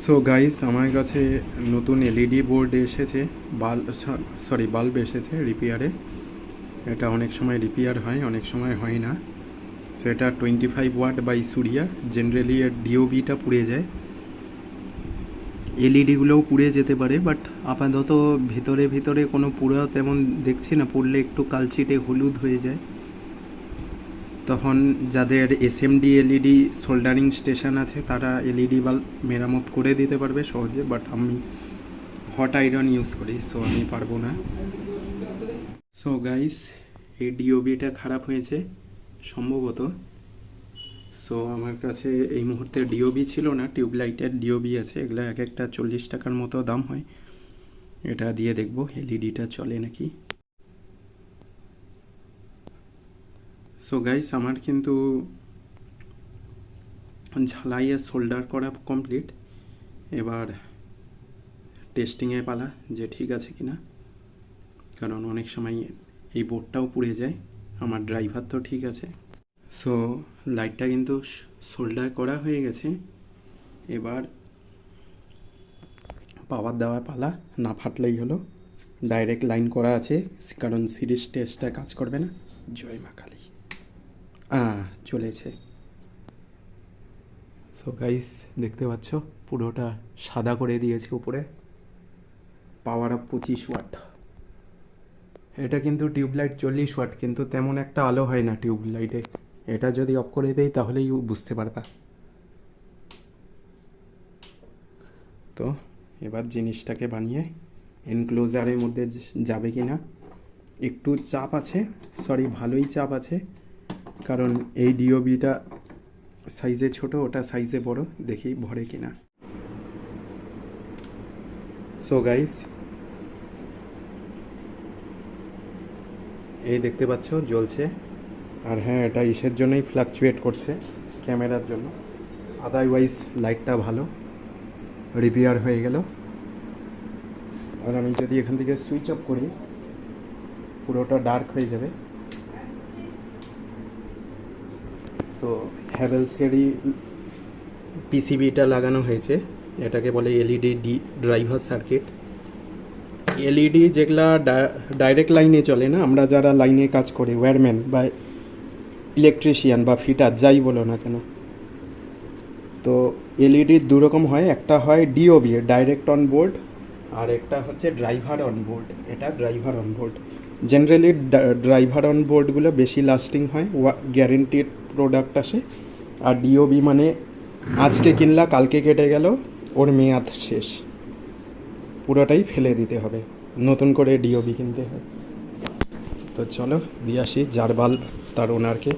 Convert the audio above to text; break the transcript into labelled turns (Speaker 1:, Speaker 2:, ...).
Speaker 1: So guys, আমার কাছে নতুন এলইডি বোর্ড এসেছে, বাল্ব এসেছে রিপেয়ারে। এটা অনেক সময় রিপেয়ার হয়, অনেক সময় হয় না। সো এটা 25 ওয়াট বাই সুরিয়া। জেনারেলি এর ডিওবিটা পুড়ে যায়, এলইডিগুলোও পুড়ে যেতে পারে, বাট আপাতত ভিতরে ভিতরে কোনো পুরো তেমন দেখছি না। পুড়লে একটু কালচিটে হলুদ হয়ে যায়। তখন যাদের এসএমডি এলইডি সোল্ডারিং স্টেশন আছে তারা এলইডি বাল্ব মেরামত করে দিতে পারবে সহজে, বাট আমি হট আয়রন ইউজ করি, সো আমি পারবো না। সো গাইস, এই ডিওবিটা খারাপ হয়েছে সম্ভবত। সো আমার কাছে এই মুহূর্তে ডিওবি ছিল না, টিউবলাইটের ডিওবি আছে। এগুলো এক একটা 40 টাকার মতো দাম হয়। এটা দিয়ে দেখবো এলইডিটা চলে নাকি। সো গাইস, আমার কিন্তু ঝালাইয়ে সোল্ডার করা কমপ্লিট। এবার টেস্টিংয়ে পালা যে ঠিক আছে কিনা, কারণ অনেক সময় এই বোর্ডটাও পুড়ে যায়। আমার ড্রাইভার তো ঠিক আছে। সো লাইটটা কিন্তু সোল্ডার করা হয়ে গেছে। এবার পাওয়ার দেওয়া পালা, না ফাটলেই হলো। ডাইরেক্ট লাইন করা আছে, কারণ সিরিজ টেস্টটা কাজ করবে না। জয় মা কালী। চলেছে। সো গাইস, দেখতে পাচ্ছ পুরোটা সাদা করে দিয়েছে উপরে। Power up 25 watt. এটা কিন্তু টিউবলাইট 40 ওয়াট, কিন্তু তেমন একটা আলো হয় না টিউবলাইটে। এটা যদি অফ করে দেই তাহলেই বুঝতে পারবা। তো এবার জিনিসটাকে বানিয়ে এনক্লোজারের মধ্যে যাবে কি না। একটু চাপ আছে, ভালোই চাপ আছে, কারণ এই ডিওবিটা সাইজে ছোট, ওটা সাইজে বড়। দেখি ভরে কিনা। সো গাইস, এই দেখতে পাচ্ছ জ্বলছে। আর হ্যাঁ, এটা ইসের জন্যই ফ্লাকচুয়েট করছে, ক্যামেরার জন্য। আদারওয়াইজ লাইটটা ভালো। রিপেয়ার হয়ে গেল। আর আমি যদি এখান থেকে সুইচ অফ করি, পুরোটা ডার্ক হয়ে যাবে। সো হ্যাভেলসেরই পিসিবিটা লাগানো হয়েছে। এটাকে বলে এলইডি ড্রাইভার সার্কিট। এলইডি যেগুলা ডাইরেক্ট লাইনে চলে না, আমরা যারা লাইনে কাজ করি, ওয়্যারম্যান বা ইলেকট্রিশিয়ান বা ফিটার যাই বলো না কেন, তো এলইডি দুরকম হয়। একটা হয় ডিওবি, ডাইরেক্ট অন বোর্ড, আর একটা হচ্ছে ড্রাইভার অন বোর্ড। এটা driver on board. Generally driver on বোর্ডগুলো বেশি লাস্টিং হয়, গ্যারেন্টিড প্রোডাক্ট আসে। আর ডিওবি মানে আজকে কিনলা কালকে কেটে গেল, ওর মেয়াদ শেষ, পুরোটাই ফেলে দিতে হবে, নতুন করে ডিওবি কিনতে হয়। তো চলো দিয়ে আসি জারবাল তার ওনারকে।